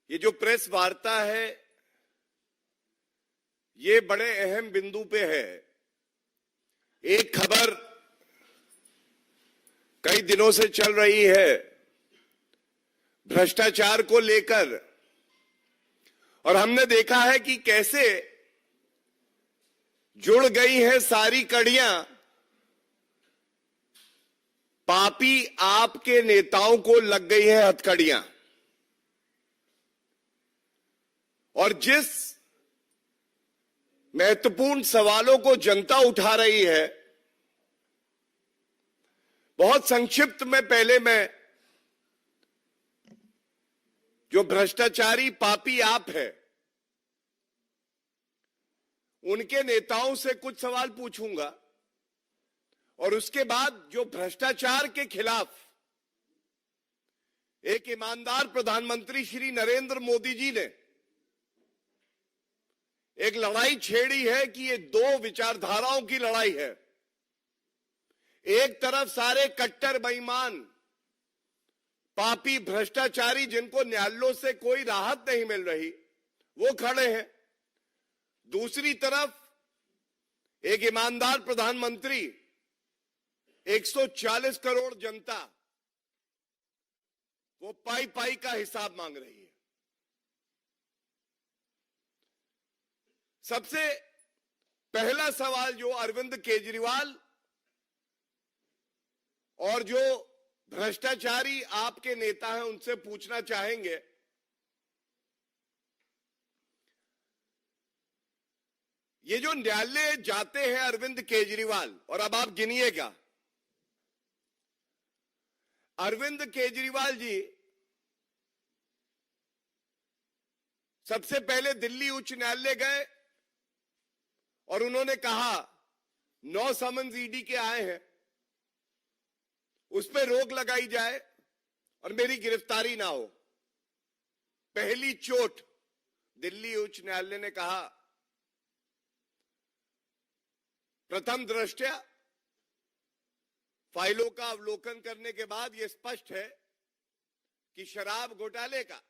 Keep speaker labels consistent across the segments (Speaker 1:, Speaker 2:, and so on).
Speaker 1: ये जो प्रेस वार्ता है ये बड़े अहम बिंदु पे है। एक खबर कई दिनों से चल रही है भ्रष्टाचार को लेकर, और हमने देखा है कि कैसे जुड़ गई हैं सारी कड़ियां पापी आपके नेताओं को लग गई हैं हथकड़ियां। और जिस महत्वपूर्ण सवालों को जनता उठा रही है, बहुत संक्षिप्त में पहले मैं जो भ्रष्टाचारी पापी आप है उनके नेताओं से कुछ सवाल पूछूंगा, और उसके बाद जो भ्रष्टाचार के खिलाफ एक ईमानदार प्रधानमंत्री श्री नरेंद्र मोदी जी ने एक लड़ाई छेड़ी है कि ये दो विचारधाराओं की लड़ाई है। एक तरफ सारे कट्टर बेईमान पापी भ्रष्टाचारी जिनको न्यायालयों से कोई राहत नहीं मिल रही वो खड़े हैं, दूसरी तरफ एक ईमानदार प्रधानमंत्री, 140 करोड़ जनता वो पाई पाई का हिसाब मांग रही है। सबसे पहला सवाल जो अरविंद केजरीवाल और जो भ्रष्टाचारी आपके नेता हैं उनसे पूछना चाहेंगे, ये जो न्यायालय जाते हैं अरविंद केजरीवाल, और अब आप गिनिएगा, अरविंद केजरीवाल जी सबसे पहले दिल्ली उच्च न्यायालय गए और उन्होंने कहा 9 समन्स ईडी के आए हैं, उस पर रोक लगाई जाए और मेरी गिरफ्तारी ना हो। पहली चोट दिल्ली उच्च न्यायालय ने कहा, प्रथम दृष्टया फाइलों का अवलोकन करने के बाद यह स्पष्ट है कि शराब घोटाले का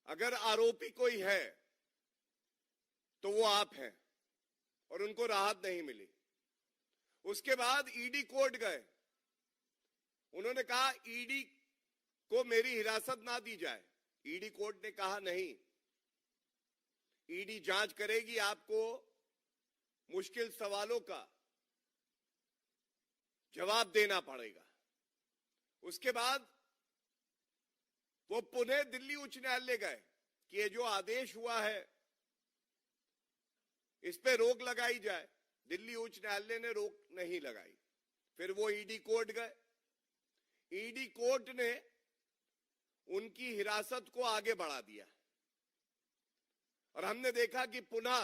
Speaker 1: अगर आरोपी कोई है तो वो आप हैं, और उनको राहत नहीं मिली। उसके बाद ईडी कोर्ट गए, उन्होंने कहा ईडी को मेरी हिरासत ना दी जाए। ईडी कोर्ट ने कहा नहीं, ईडी जांच करेगी, आपको मुश्किल सवालों का जवाब देना पड़ेगा। उसके बाद वो पुनः दिल्ली उच्च न्यायालय गए कि ये जो आदेश हुआ है इस पे रोक लगाई जाए। दिल्ली उच्च न्यायालय ने रोक नहीं लगाई। फिर वो ईडी कोर्ट गए, ईडी कोर्ट ने उनकी हिरासत को आगे बढ़ा दिया, और हमने देखा कि पुनः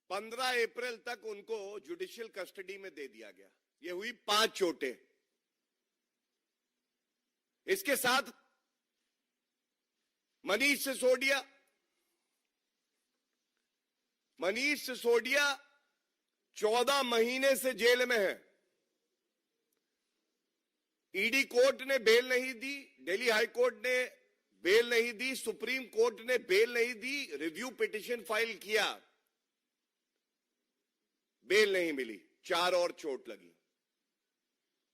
Speaker 1: 15 अप्रैल तक उनको जुडिशियल कस्टडी में दे दिया गया। ये हुई 5 चोटें। इसके साथ मनीष सिसोदिया 14 महीने से जेल में है। ईडी कोर्ट ने बेल नहीं दी, दिल्ली हाई कोर्ट ने बेल नहीं दी, सुप्रीम कोर्ट ने बेल नहीं दी, रिव्यू पिटीशन फाइल किया, बेल नहीं मिली, 4 और चोट लगी।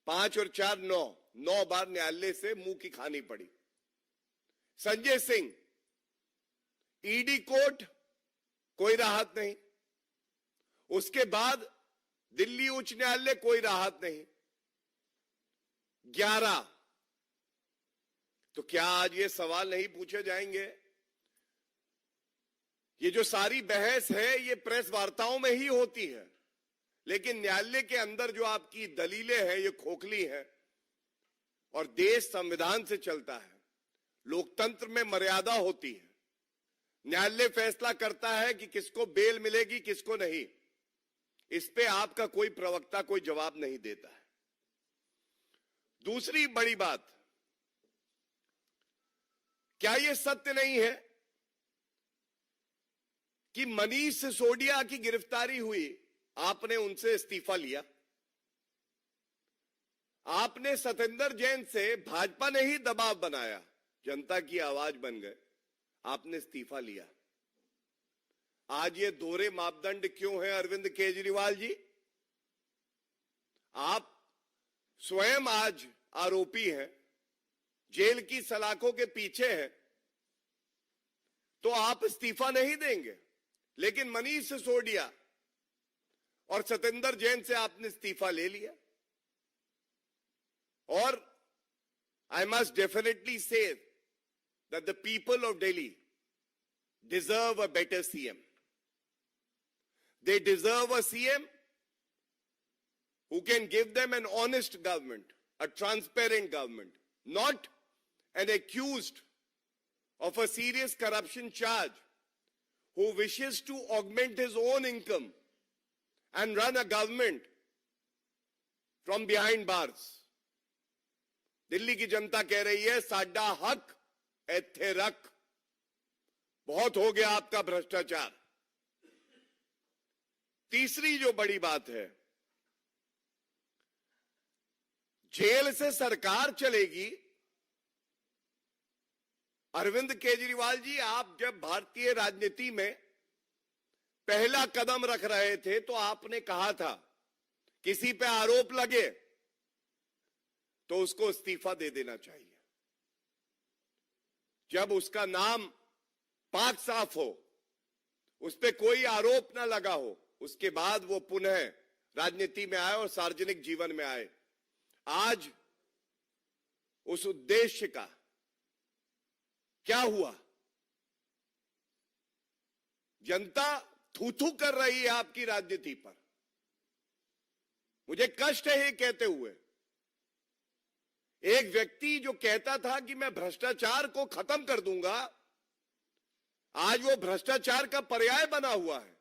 Speaker 1: 5 और 4 9 बार न्यायालय से मुंह की खानी पड़ी। संजय सिंह, ईडी कोर्ट कोई राहत नहीं, उसके बाद दिल्ली उच्च न्यायालय कोई राहत नहीं, 11। तो क्या आज ये सवाल नहीं पूछे जाएंगे? ये जो सारी बहस है ये प्रेस वार्ताओं में ही होती है, लेकिन न्यायालय के अंदर जो आपकी दलीलें हैं ये खोखली हैं, और देश संविधान से चलता है, लोकतंत्र में मर्यादा होती है। न्यायालय फैसला करता है कि किसको बेल मिलेगी किसको नहीं। इस पे आपका कोई प्रवक्ता कोई जवाब नहीं देता है। दूसरी बड़ी बात, क्या यह सत्य नहीं है कि मनीष सिसोदिया की गिरफ्तारी हुई, आपने उनसे इस्तीफा लिया, आपने सतेंद्र जैन से भाजपा ने ही दबाव बनाया, जनता की आवाज बन गए, आपने इस्तीफा लिया। आज ये दोहरे मापदंड क्यों है अरविंद केजरीवाल जी? आप स्वयं आज आरोपी हैं, जेल की सलाखों के पीछे हैं, तो आप इस्तीफा नहीं देंगे, लेकिन मनीष सिसोदिया और सतेंद्र जैन से आपने इस्तीफा ले लिया। और I must definitely say that the people of Delhi deserve a better CM. They deserve a CM who can give them an honest government, a transparent government, not an accused of a serious corruption charge who wishes to augment his own income and run a government from behind bars. Delhi की जनता कह रही है साडा हक इत्थे रख, बहुत हो गया आपका भ्रष्टाचार। तीसरी जो बड़ी बात है, जेल से सरकार चलेगी। अरविंद केजरीवाल जी, आप जब भारतीय राजनीति में पहला कदम रख रहे थे तो आपने कहा था किसी पे आरोप लगे तो उसको इस्तीफा दे देना चाहिए। जब उसका नाम पाक साफ हो, उस पे कोई आरोप ना लगा हो, उसके बाद वो पुनः राजनीति में आए और सार्वजनिक जीवन में आए। आज उस उद्देश्य का क्या हुआ? जनता थू-थू कर रही है आपकी राजनीति पर। मुझे कष्ट है ये कहते हुए। एक व्यक्ति जो कहता था कि मैं भ्रष्टाचार को खत्म कर दूंगा, आज वो भ्रष्टाचार का पर्याय बना हुआ है।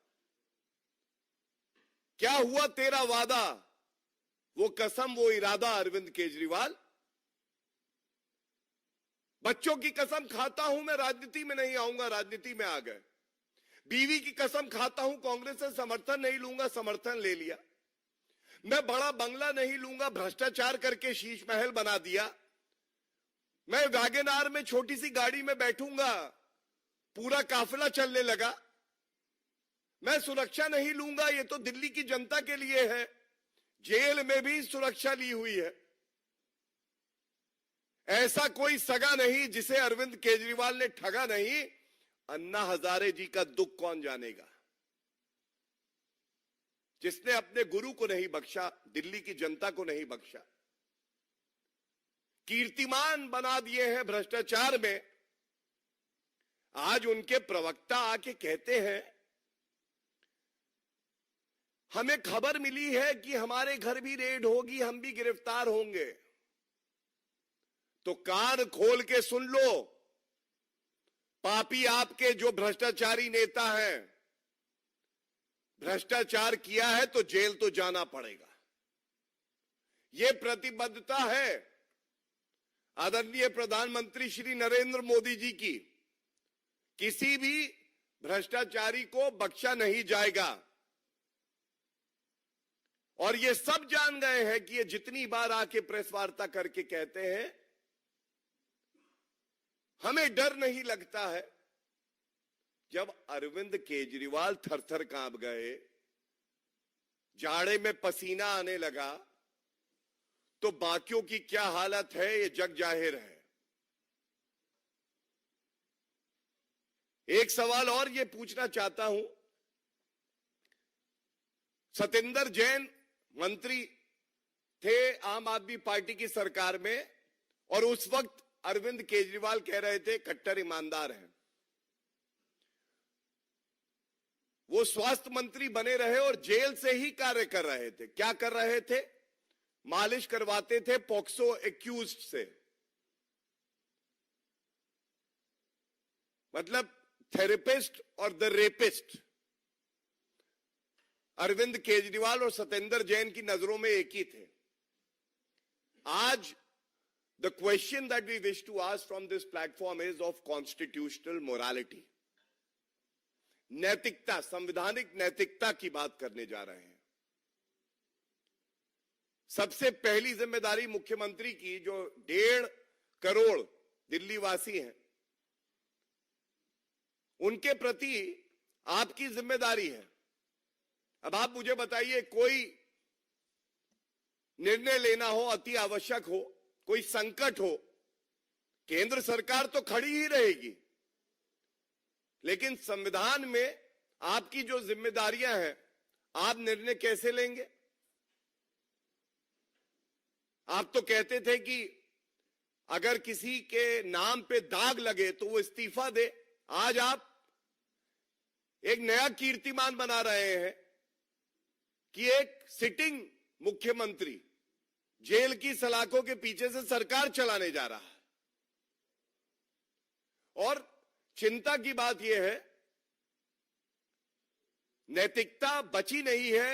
Speaker 1: क्या हुआ तेरा वादा, वो कसम, वो इरादा अरविंद केजरीवाल? बच्चों की कसम खाता हूं मैं राजनीति में नहीं आऊंगा, राजनीति में आ गए। बीवी की कसम खाता हूं कांग्रेस से समर्थन नहीं लूंगा, समर्थन ले लिया। मैं बड़ा बंगला नहीं लूंगा, भ्रष्टाचार करके शीश महल बना दिया। मैं वैगनआर में छोटी सी गाड़ी में बैठूंगा, पूरा काफिला चलने लगा। मैं सुरक्षा नहीं लूंगा, ये तो दिल्ली की जनता के लिए है। जेल में भी सुरक्षा ली हुई है। ऐसा कोई सगा नहीं जिसे अरविंद केजरीवाल ने ठगा नहीं। अन्ना हजारे जी का दुख कौन जानेगा, जिसने अपने गुरु को नहीं बख्शा, दिल्ली की जनता को नहीं बख्शा, कीर्तिमान बना दिए हैं भ्रष्टाचार में। आज उनके प्रवक्ता आके कहते हैं हमें खबर मिली है कि हमारे घर भी रेड होगी, हम भी गिरफ्तार होंगे। तो कान खोल के सुन लो, पापी आपके जो भ्रष्टाचारी नेता हैं, भ्रष्टाचार किया है तो जेल तो जाना पड़ेगा। यह प्रतिबद्धता है आदरणीय प्रधानमंत्री श्री नरेंद्र मोदी जी की। किसी भी भ्रष्टाचारी को बख्शा नहीं जाएगा। और ये सब जान गए हैं कि ये जितनी बार आके प्रेस वार्ता करके कहते हैं हमें डर नहीं लगता है। जब अरविंद केजरीवाल थर-थर कांप गए, जाड़े में पसीना आने लगा, तो बाकियों की क्या हालत है ये जग जाहिर है। एक सवाल और ये पूछना चाहता हूं, सतेंद्र जैन मंत्री थे आम आदमी पार्टी की सरकार में, और उस वक्त अरविंद केजरीवाल कह रहे थे कट्टर ईमानदार हैं। वो स्वास्थ्य मंत्री बने रहे और जेल से ही कार्य कर रहे थे। क्या कर रहे थे? मालिश करवाते थे पॉक्सो एक्यूज्ड से। मतलब थेरेपिस्ट और द रेपिस्ट अरविंद केजरीवाल और सतेंद्र जैन की नजरों में एक ही थे। आज the question that we wish to ask from this platform is of constitutional morality. नैतिकता, संवैधानिक नैतिकता की बात करने जा रहे हैं। सबसे पहली जिम्मेदारी मुख्यमंत्री की, जो 1.5 करोड़ दिल्ली वासी हैं, उनके प्रति आपकी जिम्मेदारी है। अब आप मुझे बताइए, कोई निर्णय लेना हो, अति आवश्यक हो, कोई संकट हो, केंद्र सरकार तो खड़ी ही रहेगी, लेकिन संविधान में आपकी जो जिम्मेदारियां हैं, आप निर्णय कैसे लेंगे? आप तो कहते थे कि अगर किसी के नाम पे दाग लगे तो वो इस्तीफा दे। आज आप एक नया कीर्तिमान बना रहे हैं कि एक सिटिंग मुख्यमंत्री जेल की सलाखों के पीछे से सरकार चलाने जा रहा है। और चिंता की बात यह है, नैतिकता बची नहीं है।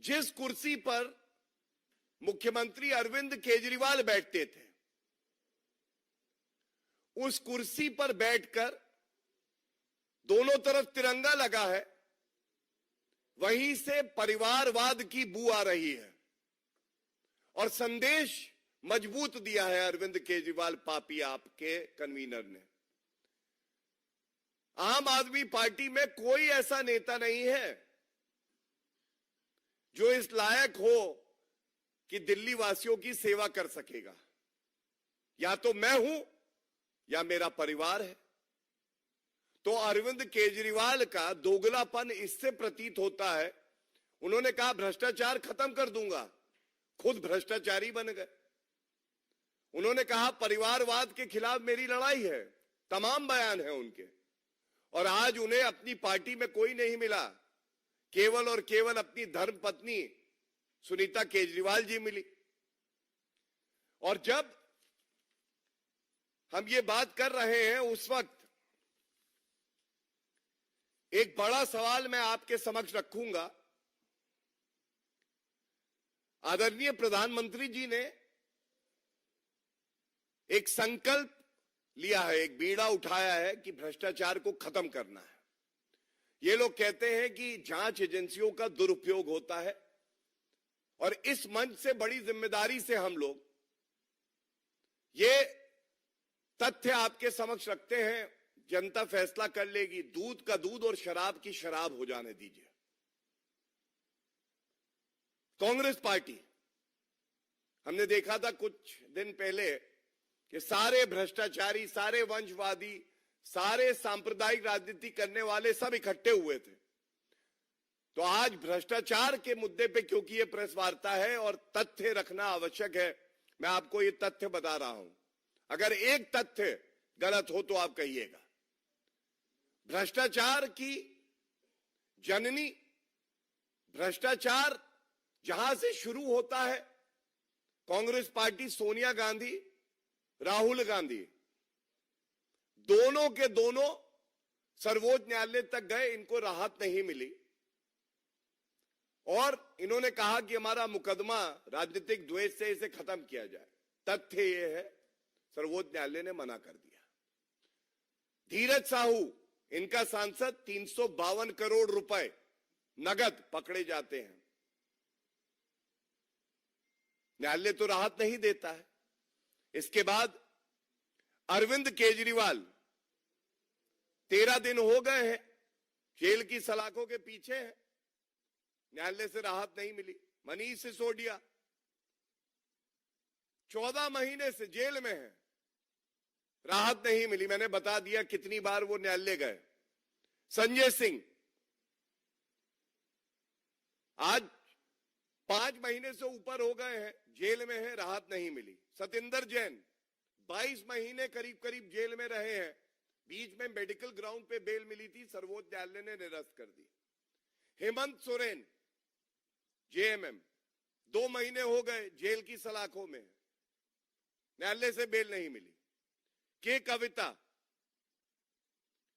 Speaker 1: जिस कुर्सी पर मुख्यमंत्री अरविंद केजरीवाल बैठते थे, उस कुर्सी पर बैठकर दोनों तरफ तिरंगा लगा है, वहीं से परिवारवाद की बू आ रही है और संदेश मजबूत दिया है अरविंद केजरीवाल पापी आपके कन्वीनर ने। आम आदमी पार्टी में कोई ऐसा नेता नहीं है जो इस लायक हो कि दिल्ली वासियों की सेवा कर सकेगा। या तो मैं हूं या मेरा परिवार है। तो अरविंद केजरीवाल का दोगलापन इससे प्रतीत होता है। उन्होंने कहा भ्रष्टाचार खत्म कर दूंगा, खुद भ्रष्टाचारी बन गए। उन्होंने कहा परिवारवाद के खिलाफ मेरी लड़ाई है, तमाम बयान है उनके। और आज उन्हें अपनी पार्टी में कोई नहीं मिला, केवल और केवल अपनी धर्मपत्नी सुनीता केजरीवाल जी मिली। और जब हम ये बात कर रहे हैं, उस वक्त एक बड़ा सवाल मैं आपके समक्ष रखूंगा। आदरणीय प्रधानमंत्री जी ने एक संकल्प लिया है, एक बीड़ा उठाया है कि भ्रष्टाचार को खत्म करना है। ये लोग कहते हैं कि जांच एजेंसियों का दुरुपयोग होता है, और इस मंच से बड़ी जिम्मेदारी से हम लोग ये तथ्य आपके समक्ष रखते हैं। जनता फैसला कर लेगी, दूध का दूध और शराब की शराब हो जाने दीजिए। कांग्रेस पार्टी, हमने देखा था कुछ दिन पहले कि सारे भ्रष्टाचारी, सारे वंशवादी, सारे सांप्रदायिक राजनीति करने वाले सब इकट्ठे हुए थे। तो आज भ्रष्टाचार के मुद्दे पे, क्योंकि ये प्रेस वार्ता है और तथ्य रखना आवश्यक है, मैं आपको ये तथ्य बता रहा हूं। अगर एक तथ्य गलत हो तो आप कहिएगा। भ्रष्टाचार की जननी, भ्रष्टाचार जहां से शुरू होता है, कांग्रेस पार्टी सोनिया गांधी, राहुल गांधी दोनों के दोनों सर्वोच्च न्यायालय तक गए, इनको राहत नहीं मिली। और इन्होंने कहा कि हमारा मुकदमा राजनीतिक द्वेष से इसे खत्म किया जाए। तथ्य यह है, सर्वोच्च न्यायालय ने मना कर दिया। धीरज साहू, इनका सांसद, 352 करोड़ रुपए नगद पकड़े जाते हैं, न्यायालय तो राहत नहीं देता है। इसके बाद अरविंद केजरीवाल 13 दिन हो गए हैं जेल की सलाखों के पीछे है, न्यायालय से राहत नहीं मिली। मनीष सिसोदिया 14 महीने से जेल में है, राहत नहीं मिली। मैंने बता दिया कितनी बार वो न्यायालय गए। संजय सिंह आज 5 महीने से ऊपर हो गए हैं जेल में है, राहत नहीं मिली। सतिंदर जैन 22 महीने करीब करीब जेल में रहे हैं, बीच में मेडिकल ग्राउंड पे बेल मिली थी, सर्वोच्च न्यायालय ने निरस्त कर दी। हेमंत सोरेन जेएमएम 2 महीने हो गए जेल की सलाखों में, न्यायालय से बेल नहीं मिली। के कविता,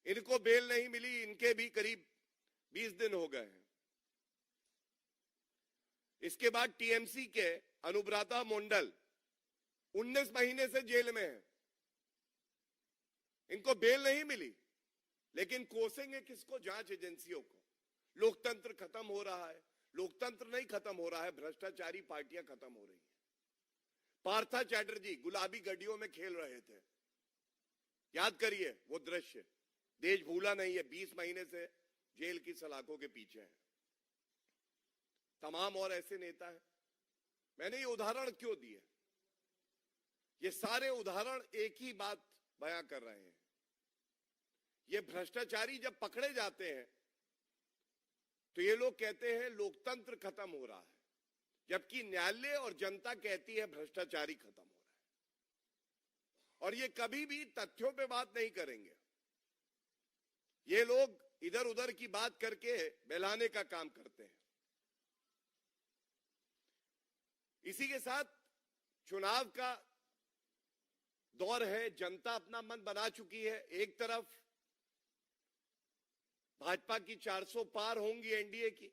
Speaker 1: इनको बेल नहीं मिली, इनके भी करीब 20 दिन हो गए हैं। इसके बाद टीएमसी के अनुब्रता मंडल 19 महीने से जेल में है, इनको बेल नहीं मिली। लेकिन कोसेंगे किसको? जांच एजेंसियों को। लोकतंत्र खत्म हो रहा है, लोकतंत्र नहीं खत्म हो रहा है, भ्रष्टाचारी पार्टियां खत्म हो रही हैं। पार्था चैटर्जी गुलाबी गड्डियों में खेल रहे थे, याद करिए वो दृश्य। देश भूला नहीं है, 20 महीने से जेल की सलाखों के पीछे हैं। तमाम और ऐसे नेता हैं। मैंने ये उदाहरण क्यों दिए? ये सारे उदाहरण एक ही बात बयां कर रहे हैं। ये भ्रष्टाचारी जब पकड़े जाते हैं तो ये लोग कहते हैं लोकतंत्र खत्म हो रहा है, जबकि न्यायालय और जनता कहती है भ्रष्टाचारी खत्म हो रहा है। और ये कभी भी तथ्यों पे बात नहीं करेंगे। ये लोग इधर उधर की बात करके बहलाने का काम करते हैं। इसी के साथ चुनाव का दौर है, जनता अपना मन बना चुकी है। एक तरफ भाजपा की 400 पार होंगी एनडीए की,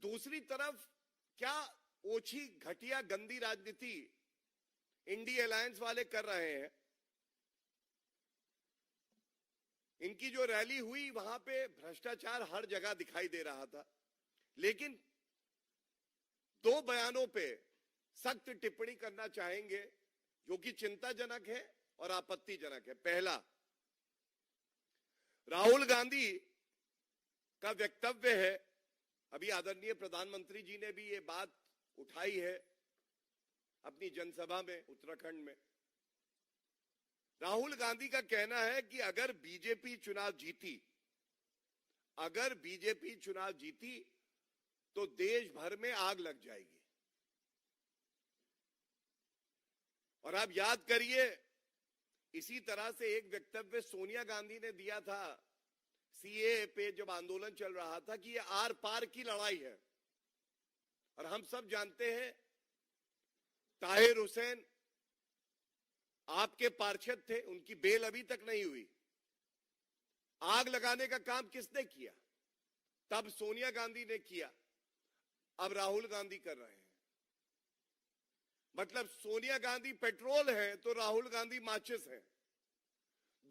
Speaker 1: दूसरी तरफ क्या ओछी घटिया गंदी राजनीति इंडिया अलायंस वाले कर रहे हैं। इनकी जो रैली हुई वहां पे भ्रष्टाचार हर जगह दिखाई दे रहा था, लेकिन दो बयानों पे सख्त टिप्पणी करना चाहेंगे जो कि चिंताजनक है और आपत्तिजनक है। पहला, राहुल गांधी का वक्तव्य है, अभी आदरणीय प्रधानमंत्री जी ने भी ये बात उठाई है अपनी जनसभा में उत्तराखंड में। राहुल गांधी का कहना है कि अगर बीजेपी चुनाव जीती तो देश भर में आग लग जाएगी। और आप याद करिए, इसी तरह से एक वक्तव्य सोनिया गांधी ने दिया था सीए पे जब आंदोलन चल रहा था कि ये आर पार की लड़ाई है। और हम सब जानते हैं ताहिर हुसैन आपके पार्षद थे, उनकी बेल अभी तक नहीं हुई। आग लगाने का काम किसने किया? तब सोनिया गांधी ने किया, अब राहुल गांधी कर रहे हैं। मतलब सोनिया गांधी पेट्रोल है तो राहुल गांधी माचिस है।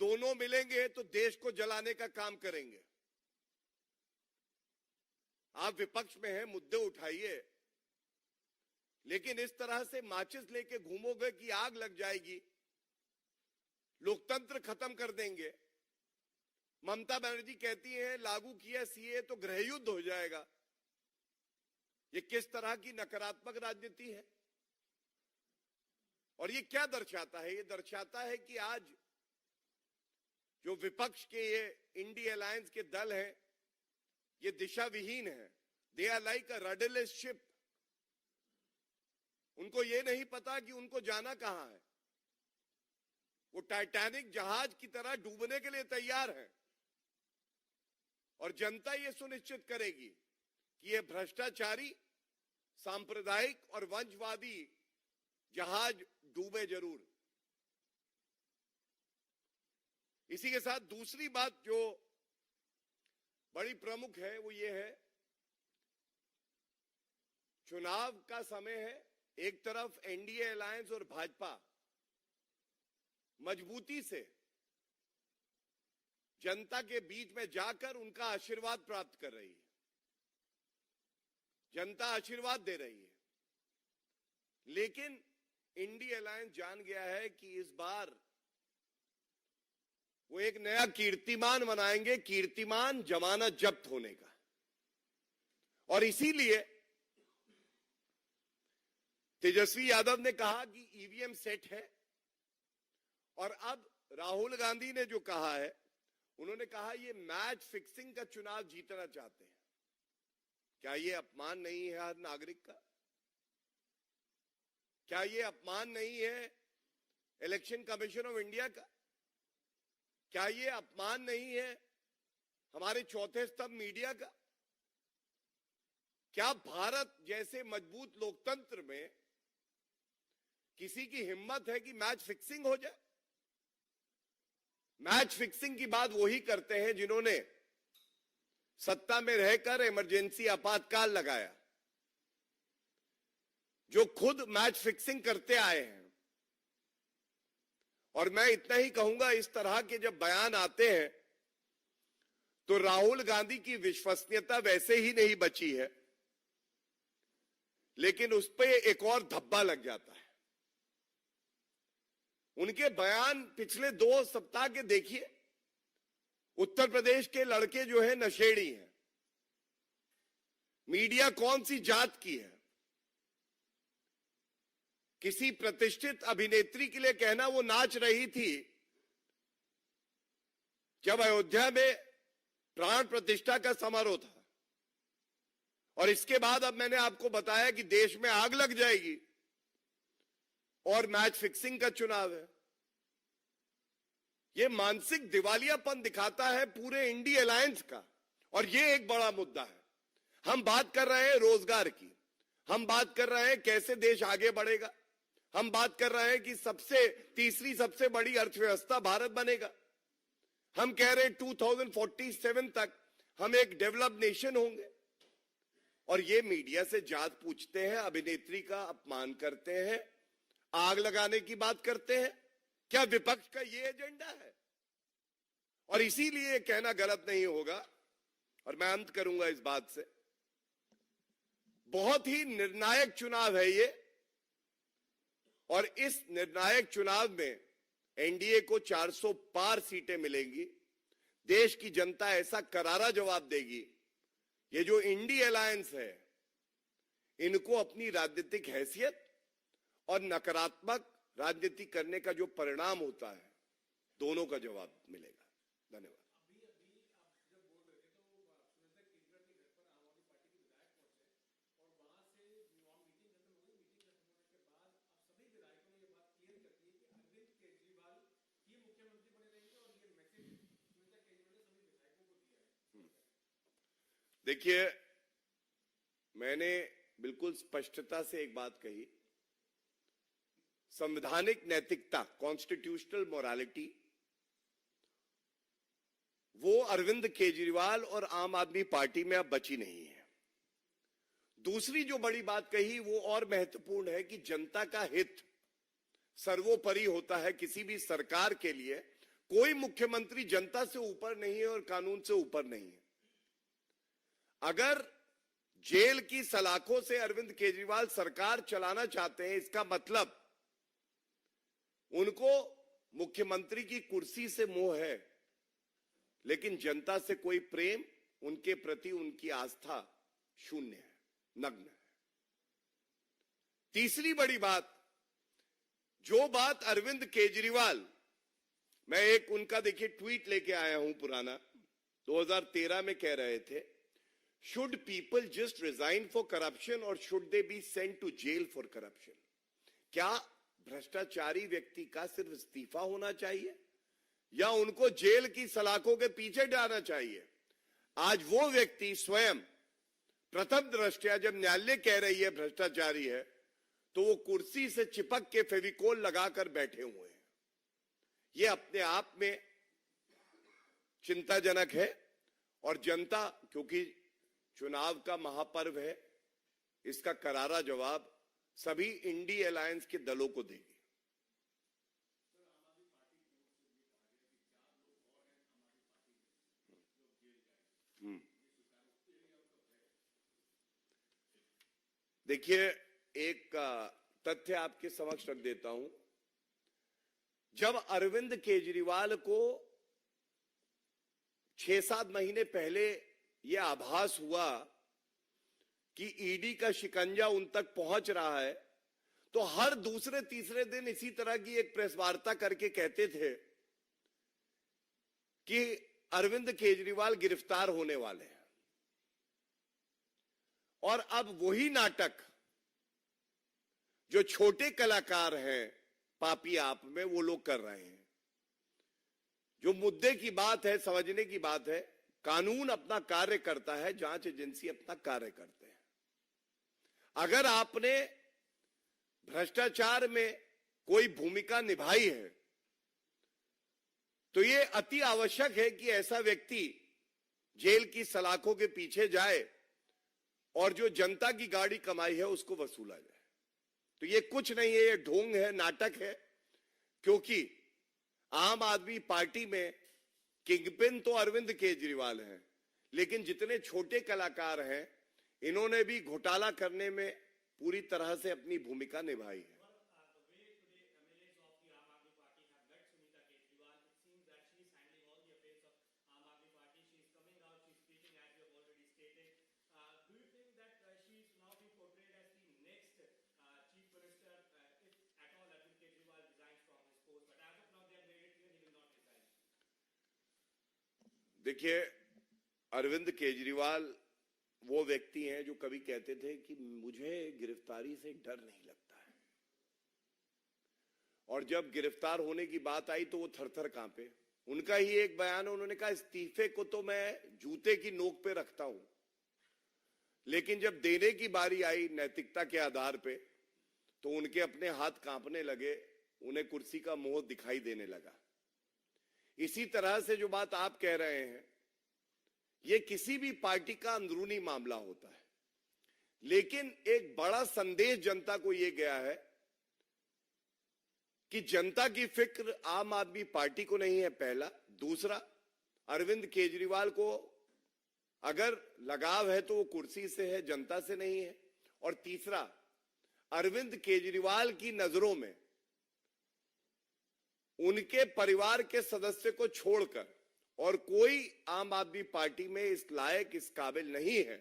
Speaker 1: दोनों मिलेंगे तो देश को जलाने का काम करेंगे। आप विपक्ष में हैं, मुद्दे उठाइए, लेकिन इस तरह से माचिस लेके घूमोगे कि आग लग जाएगी, लोकतंत्र खत्म कर देंगे। ममता बनर्जी कहती है लागू किया सीए तो गृह युद्ध हो जाएगा। ये किस तरह की नकारात्मक राजनीति है? और ये क्या दर्शाता है? ये दर्शाता है कि आज जो विपक्ष के ये इंडिया अलायंस के दल हैं, ये दिशा विहीन है। They are like a rudderless ship. उनको ये नहीं पता कि उनको जाना कहां है। वो टाइटैनिक जहाज की तरह डूबने के लिए तैयार है। और जनता ये सुनिश्चित करेगी कि ये भ्रष्टाचारी, सांप्रदायिक और वंशवादी जहाज डूबे जरूर। इसी के साथ दूसरी बात जो बड़ी प्रमुख है वो ये है, चुनाव का समय है। एक तरफ एनडीए अलायंस और भाजपा मजबूती से जनता के बीच में जाकर उनका आशीर्वाद प्राप्त कर रही है। जनता आशीर्वाद दे रही है, लेकिन इंडिया अलायंस जान गया है कि इस बार वो एक नया कीर्तिमान बनाएंगे, कीर्तिमान जमानत जब्त होने का। और इसीलिए तेजस्वी यादव ने कहा कि ईवीएम सेट है। और अब राहुल गांधी ने जो कहा है, उन्होंने कहा ये मैच फिक्सिंग का चुनाव जीतना चाहते हैं। क्या ये अपमान नहीं है हर नागरिक का? क्या ये अपमान नहीं है इलेक्शन कमीशन ऑफ इंडिया का? क्या ये अपमान नहीं है हमारे चौथे स्तंभ मीडिया का? क्या भारत जैसे मजबूत लोकतंत्र में किसी की हिम्मत है कि मैच फिक्सिंग हो जाए? मैच फिक्सिंग की बात वही करते हैं जिन्होंने सत्ता में रहकर इमरजेंसी आपातकाल लगाया, जो खुद मैच फिक्सिंग करते आए हैं। और मैं इतना ही कहूंगा, इस तरह के जब बयान आते हैं तो राहुल गांधी की विश्वसनीयता वैसे ही नहीं बची है, लेकिन उस पर एक और धब्बा लग जाता है। उनके बयान पिछले 2 सप्ताह के देखिए। उत्तर प्रदेश के लड़के जो है नशेड़ी हैं, मीडिया कौन सी जात की है, किसी प्रतिष्ठित अभिनेत्री के लिए कहना वो नाच रही थी जब अयोध्या में प्राण प्रतिष्ठा का समारोह था, और इसके बाद अब मैंने आपको बताया कि देश में आग लग जाएगी और मैच फिक्सिंग का चुनाव है। यह मानसिक दिवालियापन दिखाता है पूरे इंडी अलायंस का, और यह एक बड़ा मुद्दा है। हम बात कर रहे हैं रोजगार की, हम बात कर रहे हैं कैसे देश आगे बढ़ेगा, हम बात कर रहे हैं कि तीसरी सबसे बड़ी अर्थव्यवस्था भारत बनेगा, हम कह रहे हैं 2047 तक हम एक डेवलप्ड नेशन होंगे, और ये मीडिया से जात पूछते हैं, अभिनेत्री का अपमान करते हैं, आग लगाने की बात करते हैं। क्या विपक्ष का ये एजेंडा है? और इसीलिए कहना गलत नहीं होगा, और मैं अंत करूंगा इस बात से, बहुत ही निर्णायक चुनाव है ये, और इस निर्णायक चुनाव में एनडीए को 400 पार सीटें मिलेंगी। देश की जनता ऐसा करारा जवाब देगी। ये जो इंडी अलायंस है, इनको अपनी राजनीतिक हैसियत और नकारात्मक राजनीति करने का जो परिणाम होता है, दोनों का जवाब मिलेगा। धन्यवाद। देखिए, मैंने बिल्कुल स्पष्टता से एक बात कही, संवैधानिक नैतिकता, कॉन्स्टिट्यूशनल मोरालिटी, वो अरविंद केजरीवाल और आम आदमी पार्टी में अब बची नहीं है। दूसरी जो बड़ी बात कही वो और महत्वपूर्ण है कि जनता का हित सर्वोपरि होता है किसी भी सरकार के लिए। कोई मुख्यमंत्री जनता से ऊपर नहीं है और कानून से ऊपर नहीं है। अगर जेल की सलाखों से अरविंद केजरीवाल सरकार चलाना चाहते हैं, इसका मतलब उनको मुख्यमंत्री की कुर्सी से मोह है, लेकिन जनता से कोई प्रेम, उनके प्रति उनकी आस्था शून्य है, नग्न है। तीसरी बड़ी बात, जो बात अरविंद केजरीवाल, मैं एक उनका देखिए ट्वीट लेके आया हूं पुराना, 2013 में कह रहे थे, should people just resign for corruption और should they be sent to jail for corruption? क्या भ्रष्टाचारी व्यक्ति का सिर्फ इस्तीफा होना चाहिए या उनको जेल की सलाखों के पीछे डालना चाहिए? आज वो व्यक्ति स्वयं प्रथम दृष्टया जब न्यायालय कह रही है भ्रष्टाचारी है, तो वो कुर्सी से चिपक के फेविकोल लगाकर बैठे हुए हैं। ये अपने आप में चिंताजनक है, और जनता, क्योंकि चुनाव का महापर्व है, इसका करारा जवाब सभी इंडी अलायंस के दलों को देगी। देखिए, एक तथ्य आपके समक्ष रख देता हूं। जब अरविंद केजरीवाल को 6-7 महीने पहले यह आभास हुआ कि ईडी का शिकंजा उन तक पहुंच रहा है, तो हर दूसरे तीसरे दिन इसी तरह की एक प्रेस वार्ता करके कहते थे कि अरविंद केजरीवाल गिरफ्तार होने वाले हैं। और अब वही नाटक जो छोटे कलाकार हैं पापी आप में, वो लोग कर रहे हैं। जो मुद्दे की बात है, समझने की बात है, कानून अपना कार्य करता है, जांच एजेंसी अपना कार्य करते हैं। अगर आपने भ्रष्टाचार में कोई भूमिका निभाई है, तो यह अति आवश्यक है कि ऐसा व्यक्ति जेल की सलाखों के पीछे जाए और जो जनता की गाड़ी कमाई है उसको वसूला जाए। तो ये कुछ नहीं है, ये ढोंग है, नाटक है, क्योंकि आम आदमी पार्टी में किंगपिन तो अरविंद केजरीवाल हैं, लेकिन जितने छोटे कलाकार हैं, इन्होंने भी घोटाला करने में पूरी तरह से अपनी भूमिका निभाई है। देखिए, अरविंद केजरीवाल वो व्यक्ति हैं जो कभी कहते थे कि मुझे गिरफ्तारी से डर नहीं लगता है, और जब गिरफ्तार होने की बात आई तो वो थर-थर कांपे। उनका ही एक बयान है, उन्होंने कहा इस्तीफे को तो मैं जूते की नोक पे रखता हूं, लेकिन जब देने की बारी आई नैतिकता के आधार पे, तो उनके अपने हाथ कांपने लगे, उन्हें कुर्सी का मोह दिखाई देने लगा। इसी तरह से जो बात आप कह रहे हैं, ये किसी भी पार्टी का अंदरूनी मामला होता है, लेकिन एक बड़ा संदेश जनता को यह गया है कि जनता की फिक्र आम आदमी पार्टी को नहीं है, पहला। दूसरा, अरविंद केजरीवाल को अगर लगाव है तो वो कुर्सी से है, जनता से नहीं है। और तीसरा, अरविंद केजरीवाल की नजरों में उनके परिवार के सदस्य को छोड़कर और कोई आम आदमी पार्टी में इस लायक, इस काबिल नहीं है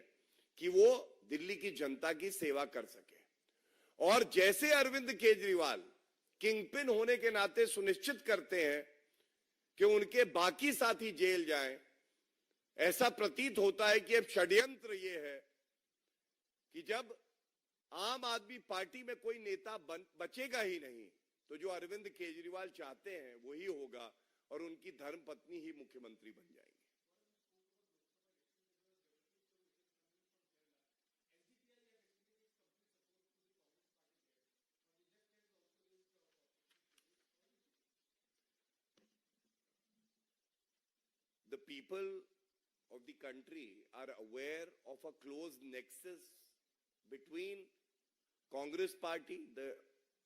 Speaker 1: कि वो दिल्ली की जनता की सेवा कर सके। और जैसे अरविंद केजरीवाल किंगपिन होने के नाते सुनिश्चित करते हैं कि उनके बाकी साथी जेल जाएं, ऐसा प्रतीत होता है कि अब षड्यंत्र ये है कि जब आम आदमी पार्टी में कोई नेता बचेगा ही नहीं, तो जो अरविंद केजरीवाल चाहते हैं वही होगा और उनकी धर्मपत्नी ही मुख्यमंत्री बन जाएंगे। The people of the country are aware of a close nexus between Congress Party, the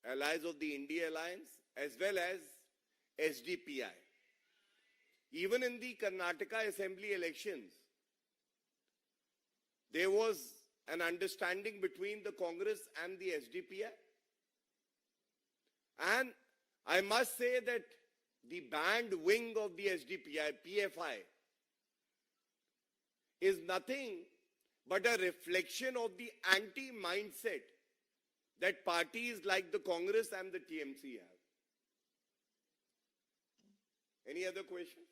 Speaker 1: allies of the India Alliance, as well as SDPI. Even in the Karnataka Assembly elections, there was an understanding between the Congress and the SDPI. And I must say that the banned wing of the SDPI, PFI, is nothing but a reflection of the anti-mindset that parties like the Congress and the TMC have. Any other question?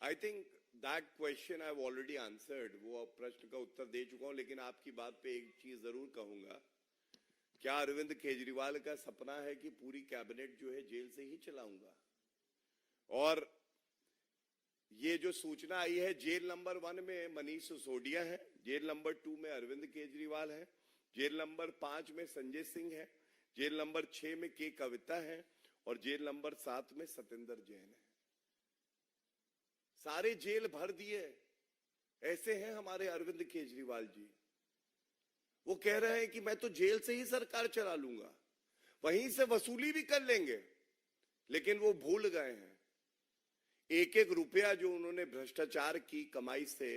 Speaker 1: I think that question I've already answered. वो प्रश्न का उत्तर दे चुका हूं, लेकिन आपकी बात पे एक चीज जरूर कहूंगा। क्या अरविंद केजरीवाल का सपना है कि पूरी कैबिनेट जो है जेल से ही चलाऊंगा? और ये जो सूचना आई है, जेल नंबर 1 में मनीष सिसोदिया है, जेल नंबर 2 में अरविंद केजरीवाल है, जेल नंबर 5 में संजय सिंह है, जेल नंबर 6 में के कविता है और जेल नंबर 7 में सत्येंद्र जैन है। सारे जेल भर दिए। ऐसे हैं हमारे अरविंद केजरीवाल जी। वो कह रहे हैं कि मैं तो जेल से ही सरकार चला लूंगा, वहीं से वसूली भी कर लेंगे, लेकिन वो भूल गए हैं एक एक रुपया जो उन्होंने भ्रष्टाचार की कमाई से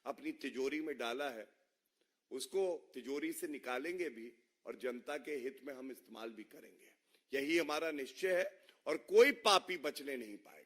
Speaker 1: अपनी तिजोरी में डाला है, उसको तिजोरी से निकालेंगे भी और जनता के हित में हम इस्तेमाल भी करेंगे। यही हमारा निश्चय है और कोई पापी बचने नहीं पाएगा।